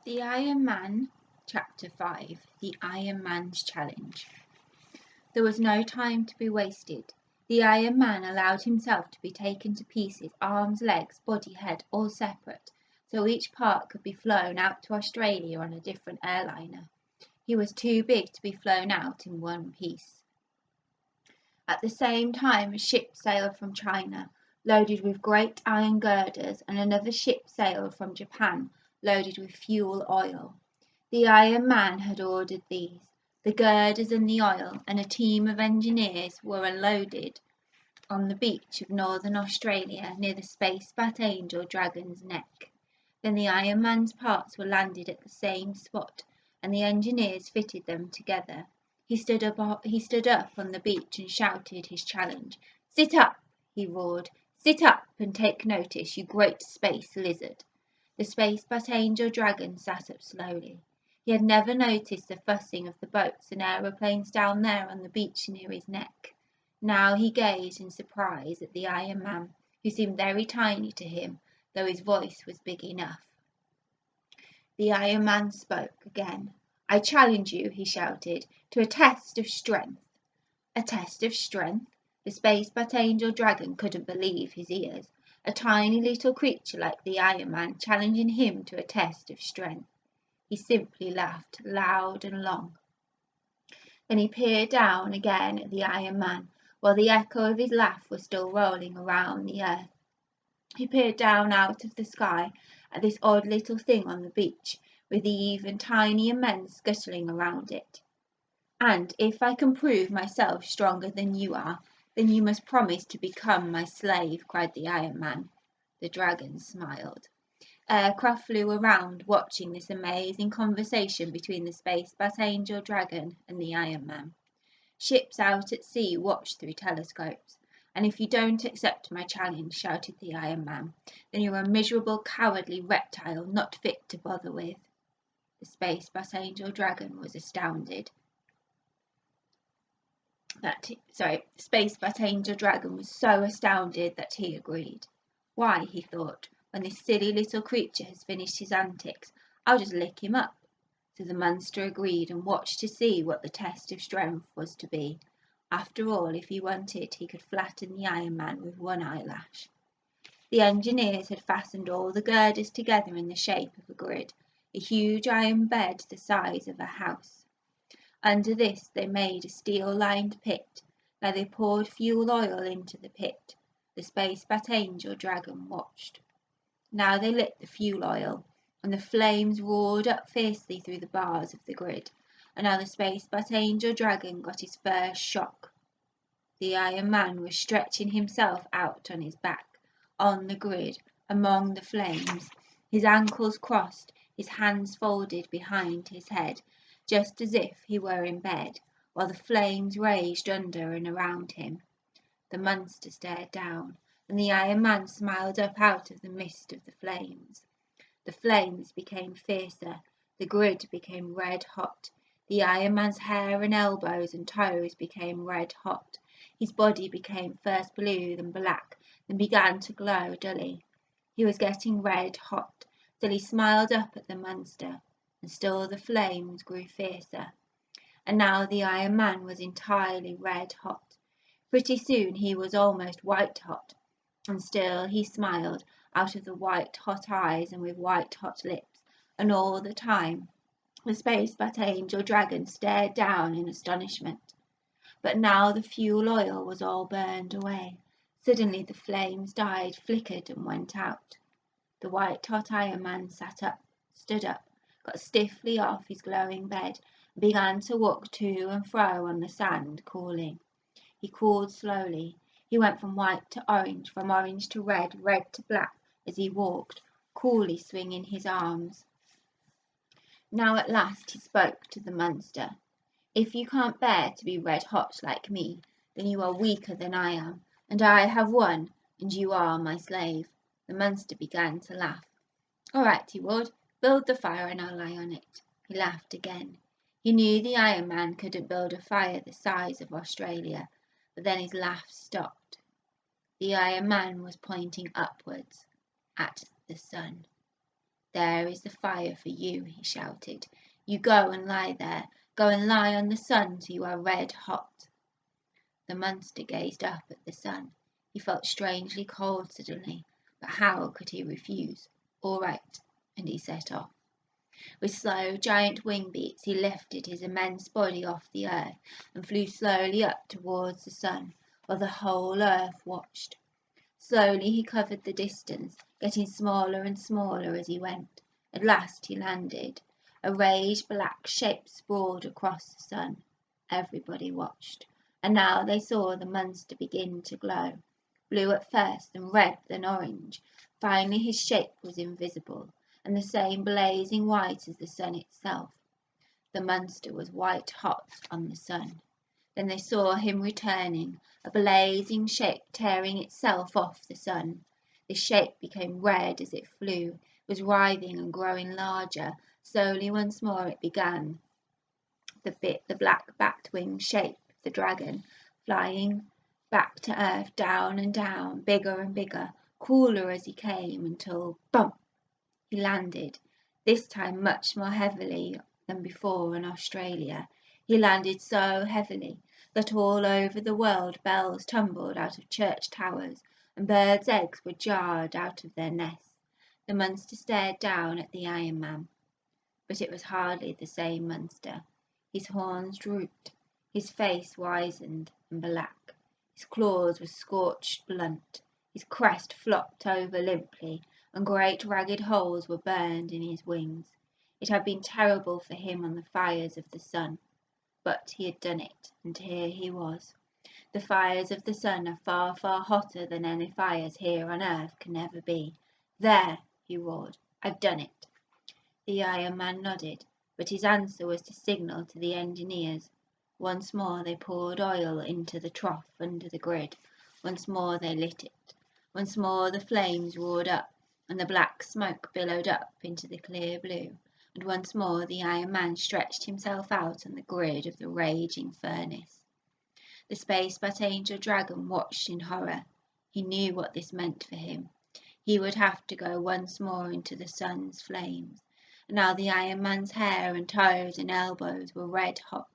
The Iron Man, Chapter 5. The Iron Man's Challenge. There was no time to be wasted. The Iron Man allowed himself to be taken to pieces, arms, legs, body, head, all separate, so each part could be flown out to Australia on a different airliner. He was too big to be flown out in one piece. At the same time, a ship sailed from China, loaded with great iron girders, and another ship sailed from Japan, loaded with fuel oil. The Iron Man had ordered these. The girders and the oil, and a team of engineers were unloaded on the beach of northern Australia near the Space-Bat Angel Dragon's neck. Then the Iron Man's parts were landed at the same spot, and the engineers fitted them together. He stood up on the beach and shouted his challenge. "Sit up!" he roared. "Sit up and take notice, you great space lizard!" The Space-Bat Angel Dragon sat up slowly. He had never noticed the fussing of the boats and aeroplanes down there on the beach near his neck. Now he gazed in surprise at the Iron Man, who seemed very tiny to him, though his voice was big enough. The Iron Man spoke again. "I challenge you," he shouted, "to a test of strength." A test of strength? The Space-Bat Angel Dragon couldn't believe his ears. A tiny little creature like the Iron Man challenging him to a test of strength. He simply laughed loud and long. Then he peered down again at the Iron Man, while the echo of his laugh was still rolling around the earth. He peered down out of the sky at this odd little thing on the beach, with the even tinier men scuttling around it. "And if I can prove myself stronger than you are, then you must promise to become my slave," cried the Iron Man. The dragon smiled. Aircraft flew around, watching this amazing conversation between the Space-Bat Angel Dragon and the Iron Man. Ships out at sea watched through telescopes. "And if you don't accept my challenge," shouted the Iron Man, "then you're a miserable, cowardly reptile, not fit to bother with." The Space-Bat Angel Dragon was astounded. Space-Bat Angel Dragon was so astounded that he agreed. "Why," he thought, "when this silly little creature has finished his antics, I'll just lick him up." So the monster agreed and watched to see what the test of strength was to be. After all, if he wanted, he could flatten the Iron Man with one eyelash. The engineers had fastened all the girders together in the shape of a grid, a huge iron bed the size of a house. Under this they made a steel-lined pit. Now they poured fuel oil into the pit. The Space-Bat Angel Dragon watched. Now they lit the fuel oil, and the flames roared up fiercely through the bars of the grid. And now the Space-Bat Angel Dragon got his first shock. The Iron Man was stretching himself out on his back, on the grid, among the flames, his ankles crossed, his hands folded behind his head, just as if he were in bed, while the flames raged under and around him. The monster stared down, and the Iron Man smiled up out of the mist of the flames. The flames became fiercer, the grid became red hot. The Iron Man's hair and elbows and toes became red hot. His body became first blue, then black, then began to glow dully. He was getting red hot, till he smiled up at the monster, and still the flames grew fiercer. And now the Iron Man was entirely red hot. Pretty soon he was almost white hot, and still he smiled out of the white hot eyes and with white hot lips, and all the time the Space-Bat Angel Dragon stared down in astonishment. But now the fuel oil was all burned away. Suddenly the flames died, flickered and went out. The white-hot Iron Man sat up, stood up, got stiffly off his glowing bed, and began to walk to and fro on the sand, cooling. He cooled slowly. He went from white to orange, from orange to red, red to black, as he walked, coolly swinging his arms. Now at last he spoke to the monster. "If you can't bear to be red hot like me, then you are weaker than I am, and I have won, and you are my slave." The monster began to laugh. "All right," he roared, "build the fire and I'll lie on it." He laughed again. He knew the Iron Man couldn't build a fire the size of Australia, but then his laugh stopped. The Iron Man was pointing upwards at the sun. "There is the fire for you," he shouted. "You go and lie there. Go and lie on the sun till you are red hot." The monster gazed up at the sun. He felt strangely cold suddenly, but how could he refuse? "All right," and he set off. With slow, giant wing beats he lifted his immense body off the earth and flew slowly up towards the sun, while the whole earth watched. Slowly he covered the distance, getting smaller and smaller as he went. At last he landed. A raised black shape sprawled across the sun. Everybody watched, and now they saw the monster begin to glow. Blue at first, then red, then orange. Finally his shape was invisible, and the same blazing white as the sun itself. The monster was white hot on the sun. Then they saw him returning, a blazing shape tearing itself off the sun. The shape became red as it flew, was writhing and growing larger. Slowly once more it began, the black bat-winged shape, the dragon, flying back to earth, down and down, bigger and bigger, cooler as he came, until bump! He landed, this time much more heavily than before in Australia. He landed so heavily that all over the world bells tumbled out of church towers and birds' eggs were jarred out of their nests. The monster stared down at the Iron Man, but it was hardly the same monster. His horns drooped, his face wizened and black, his claws were scorched blunt, his crest flopped over limply, and great ragged holes were burned in his wings. It had been terrible for him on the fires of the sun, but he had done it, and here he was. The fires of the sun are far, far hotter than any fires here on earth can ever be. "There!" he roared. "I've done it." The Iron Man nodded, but his answer was to signal to the engineers. Once more they poured oil into the trough under the grid. Once more they lit it. Once more the flames roared up, and the black smoke billowed up into the clear blue. And once more the Iron Man stretched himself out on the grid of the raging furnace. The space bat angel dragon watched in horror. He knew what this meant for him. He would have to go once more into the sun's flames. And now the Iron Man's hair and toes and elbows were red hot.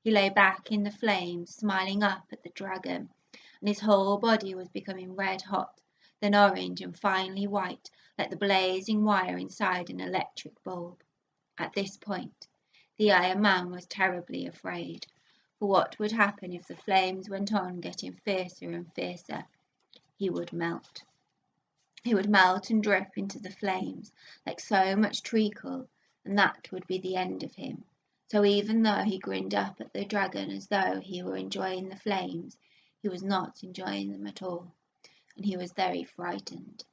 He lay back in the flames, smiling up at the dragon, and his whole body was becoming red hot, then orange, and finally white, like the blazing wire inside an electric bulb. At this point, the Iron Man was terribly afraid. For what would happen if the flames went on getting fiercer and fiercer? He would melt. He would melt and drip into the flames like so much treacle, and that would be the end of him. So even though he grinned up at the dragon as though he were enjoying the flames, he was not enjoying them at all, and he was very frightened.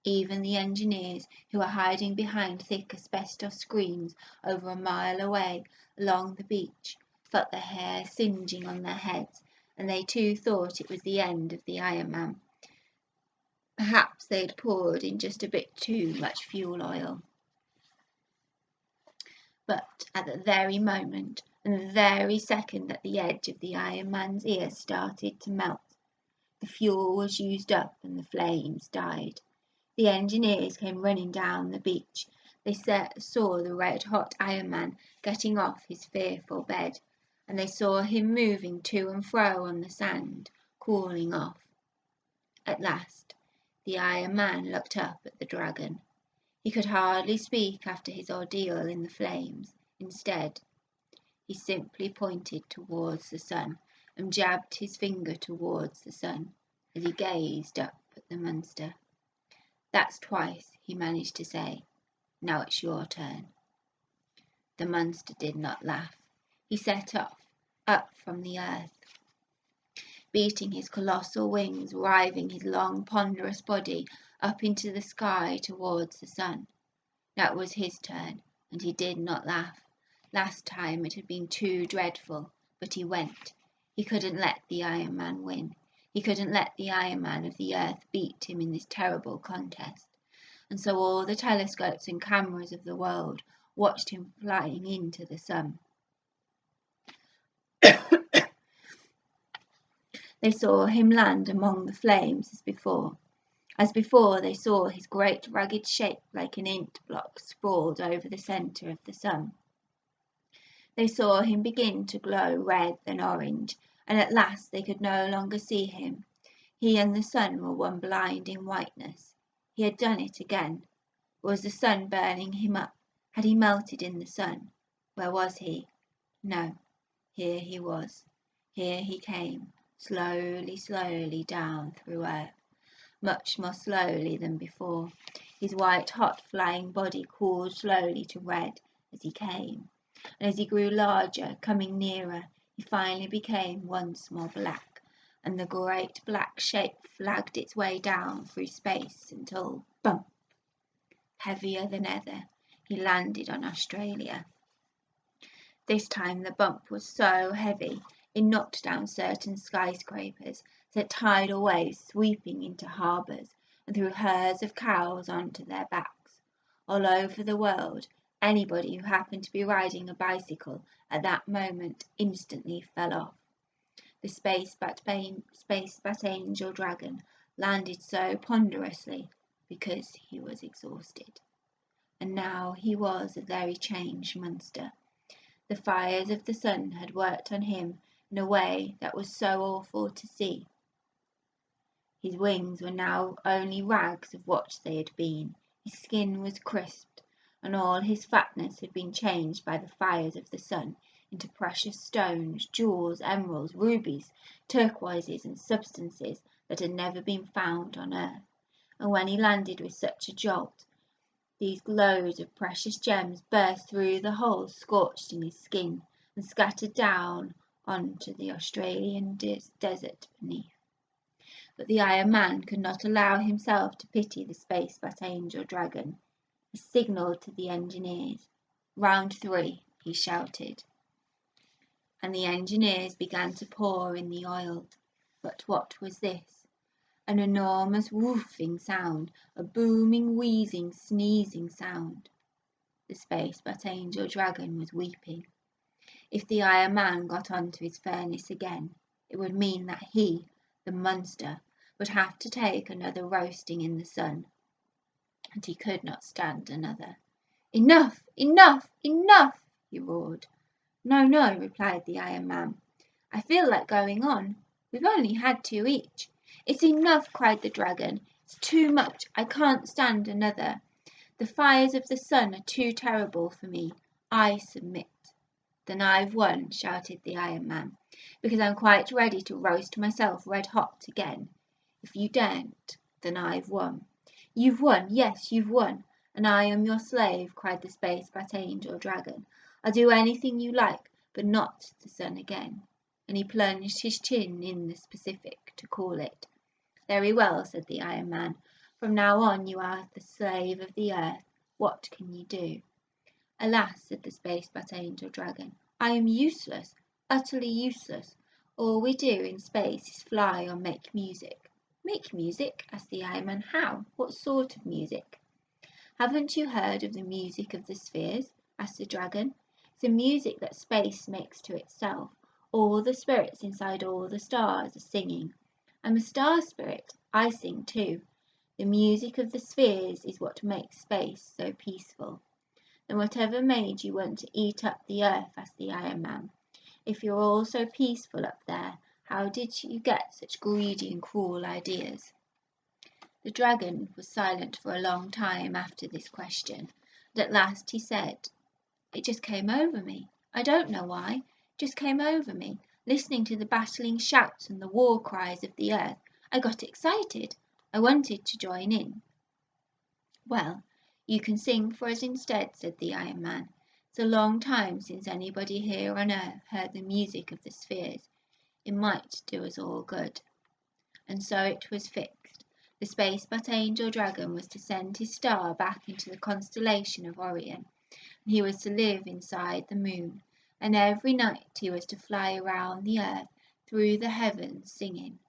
Even the engineers, who were hiding behind thick asbestos screens over a mile away along the beach, felt the hair singeing on their heads, and they too thought it was the end of the Iron Man. Perhaps they had poured in just a bit too much fuel oil. But at the very moment, and the very second that the edge of the Iron Man's ear started to melt, the fuel was used up and the flames died. The engineers came running down the beach. They saw the red-hot Iron Man getting off his fearful bed, and they saw him moving to and fro on the sand, cooling off. At last, the Iron Man looked up at the dragon. He could hardly speak after his ordeal in the flames. Instead, he simply pointed towards the sun and jabbed his finger towards the sun as he gazed up at the monster. "That's twice," he managed to say. "Now it's your turn." The monster did not laugh. He set off, up from the earth, beating his colossal wings, writhing his long ponderous body up into the sky towards the sun. Now it was his turn, and he did not laugh. Last time it had been too dreadful, but he went. He couldn't let the Iron Man win. He couldn't let the Iron Man of the earth beat him in this terrible contest. And so all the telescopes and cameras of the world watched him flying into the sun. They saw him land among the flames as before, As before, they saw his great rugged shape like an ink block sprawled over the centre of the sun. They saw him begin to glow red then orange, and at last they could no longer see him. He and the sun were one blinding whiteness. He had done it again. Was the sun burning him up? Had he melted in the sun? Where was he? No, here he was. Here he came, slowly, slowly down through earth, much more slowly than before. His white-hot flying body cooled slowly to red as he came, and as he grew larger, coming nearer, he finally became once more black, and the great black shape flagged its way down through space until, bump, heavier than ever, he landed on Australia. This time the bump was so heavy it knocked down certain skyscrapers, sent tidal waves sweeping into harbours, and threw herds of cows onto their backs. All over the world, anybody who happened to be riding a bicycle at that moment instantly fell off. The Space Bat Angel Dragon landed so ponderously because he was exhausted. And now he was a very changed monster. The fires of the sun had worked on him in a way that was so awful to see. His wings were now only rags of what they had been. His skin was crisped, and all his fatness had been changed by the fires of the sun into precious stones, jewels, emeralds, rubies, turquoises, and substances that had never been found on earth. And when he landed with such a jolt, these loads of precious gems burst through the holes scorched in his skin and scattered down onto the Australian desert beneath. But the Iron Man could not allow himself to pity the Space Bat Angel Dragon. He signalled to the engineers. "Round 3, he shouted. And the engineers began to pour in the oil. But what was this? An enormous woofing sound, a booming, wheezing, sneezing sound. The Space Bat Angel Dragon was weeping. If the Iron Man got onto his furnace again, it would mean that he, the monster, would have to take another roasting in the sun, and he could not stand another. "Enough! Enough! Enough!" he roared. "No, no," replied the Iron Man. "I feel like going on. We've only had 2 each." "It's enough!" cried the Dragon. "It's too much. I can't stand another. The fires of the sun are too terrible for me. I submit." "Then I've won," shouted the Iron Man, "because I'm quite ready to roast myself red hot again. If you daren't, then I've won." "You've won, yes, you've won, and I am your slave," cried the Space Bat Angel Dragon. "I'll do anything you like, but not the sun again." And he plunged his chin in the Pacific to cool it. "Very well," said the Iron Man. "From now on you are the slave of the earth. What can you do?" "Alas," said the Space Bat Angel Dragon, "I am useless, utterly useless. All we do in space is fly or make music." "Make music?" asked the Iron Man. "How? What sort of music?" "Haven't you heard of the music of the spheres?" asked the Dragon. "It's a music that space makes to itself. All the spirits inside all the stars are singing. I'm a star spirit. I sing too. The music of the spheres is what makes space so peaceful." "Then whatever made you want to eat up the earth?" asked the Iron Man. "If you're all so peaceful up there, how did you get such greedy and cruel ideas?" The Dragon was silent for a long time after this question, and at last he said, "It just came over me. I don't know why. It just came over me. Listening to the battling shouts and the war cries of the earth, I got excited. I wanted to join in." "Well, you can sing for us instead," said the Iron Man. "It's a long time since anybody here on earth heard the music of the spheres. It might do us all good." And so it was fixed. The Space Bat Angel Dragon was to send his star back into the constellation of Orion, and he was to live inside the moon, and every night he was to fly around the earth through the heavens singing.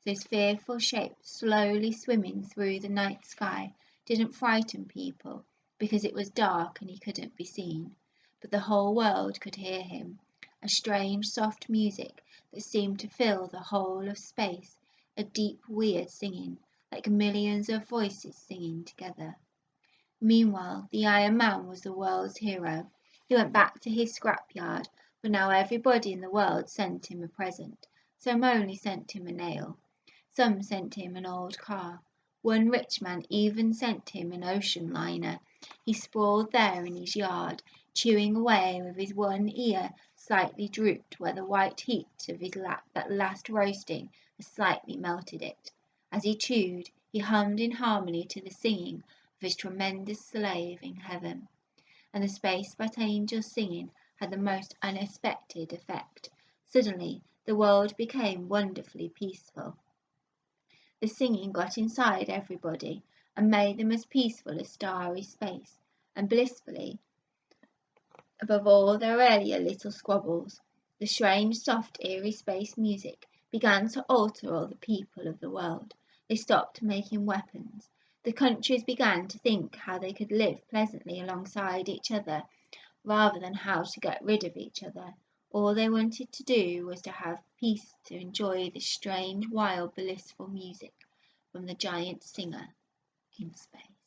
So his fearful shape slowly swimming through the night sky didn't frighten people, because it was dark and he couldn't be seen, but the whole world could hear him, a strange soft music that seemed to fill the whole of space, a deep weird singing, like millions of voices singing together. Meanwhile, the Iron Man was the world's hero. He went back to his scrapyard, but now everybody in the world sent him a present. Some only sent him a nail. Some sent him an old car. One rich man even sent him an ocean liner. He sprawled there in his yard, chewing away with his one ear slightly drooped where the white heat of his that last roasting had slightly melted it. As he chewed, he hummed in harmony to the singing of his tremendous slave in heaven. And the space but angels singing had the most unexpected effect. Suddenly the world became wonderfully peaceful. The singing got inside everybody and made them as peaceful as starry space, and blissfully, above all their earlier little squabbles, the strange, soft, eerie space music began to alter all the people of the world. They stopped making weapons. The countries began to think how they could live pleasantly alongside each other rather than how to get rid of each other. All they wanted to do was to have peace, to enjoy this strange, wild, blissful music from the giant singer in space.